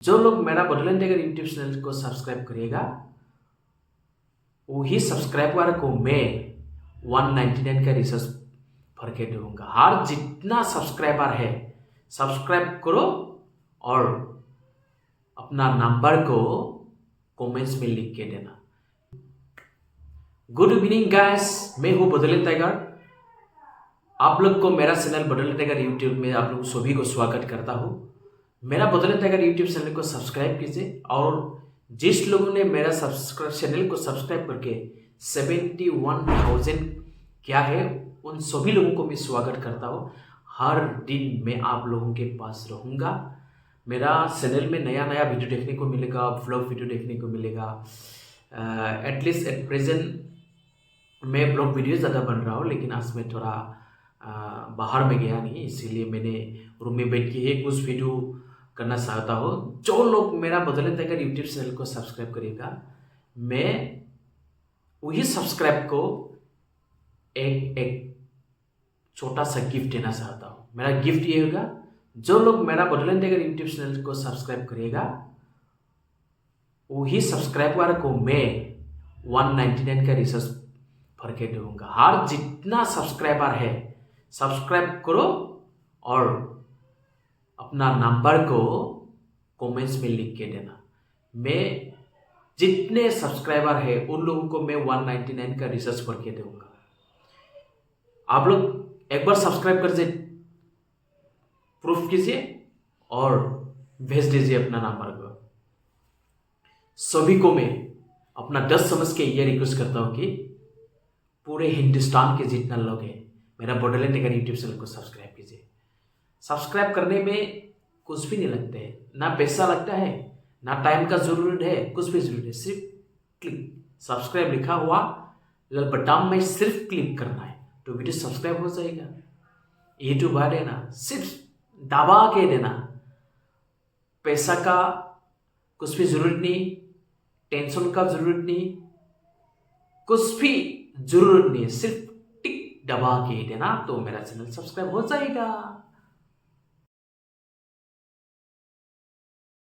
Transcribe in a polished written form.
जो लोग मेरा बॉडीलैंड टाइगर यूट्यूब चैनल को सब्सक्राइब करेगा वही सब्सक्राइबर को मैं 199 का रिचार्ज भर के दूंगा। हर जितना सब्सक्राइबर है सब्सक्राइब करो और अपना नंबर को कमेंट्स में लिख के देना। गुड इवनिंग गाइस, मैं हूँ बॉडीलैंड टाइगर। आप लोग को मेरा चैनल बॉडीलैंड टाइगर यूट्यूब में आप लोग सभी को स्वागत करता हूँ। मेरा बॉडीलैंड टाइगर यूट्यूब चैनल को सब्सक्राइब कीजिए और जिस लोगों ने मेरा चैनल को सब्सक्राइब करके 71,000 क्या है उन सभी लोगों को मैं स्वागत करता हूँ। हर दिन मैं आप लोगों के पास रहूँगा। मेरा चैनल में नया नया वीडियो देखने को मिलेगा, व्लॉग वीडियो देखने को मिलेगा। एटलीस्ट एट प्रेजेंट मैं ब्लॉग वीडियो ज़्यादा बन रहा हूँ, लेकिन आज मैं थोड़ा बाहर में गया नहीं, इसीलिए मैंने रूम में बैठ के ही कुछ वीडियो करना चाहता हूँ। जो लोग मेरा बॉडीलैंड टाइगर यूट्यूब चैनल को सब्सक्राइब करेगा मैं वही सब्सक्राइब को एक छोटा सा गिफ्ट देना चाहता हूँ। मेरा गिफ्ट ये होगा, जो लोग मेरा बॉडीलैंड टाइगर यूट्यूब चैनल को सब्सक्राइब करेगा वही सब्सक्राइबर को मैं 199 का रिचार्ज भर के दूंगा। हर जितना सब्सक्राइबर है सब्सक्राइब करो और अपना नंबर को कमेंट्स में लिख के देना। मैं जितने सब्सक्राइबर है उन लोगों को मैं 199 का रिचार्ज भर के दूंगा। आप लोग एक बार सब्सक्राइब कर प्रूफ कीजिए और भेज दीजिए अपना नंबर को। सभी को मैं अपना 10 समझ के ये रिक्वेस्ट करता हूँ कि पूरे हिंदुस्तान के जितना लोग हैं मेरा बॉडीलैंड टाइगर यूट्यूब चैनल को सब्सक्राइब कीजिए। सब्सक्राइब करने में कुछ भी नहीं लगता है, ना पैसा लगता है, ना टाइम का जरूरत है, कुछ भी जरूरत है। सिर्फ क्लिक सब्सक्राइब लिखा हुआ लाल बटन में सिर्फ क्लिक करना है तो वीडियो सब्सक्राइब हो जाएगा। ये तो बात है ना, सिर्फ दबा के देना। पैसा का कुछ भी जरूरत नहीं, टेंशन का जरूरत नहीं, कुछ भी जरूरत नहीं है, सिर्फ टिक दबा के देना तो मेरा चैनल सब्सक्राइब हो जाएगा।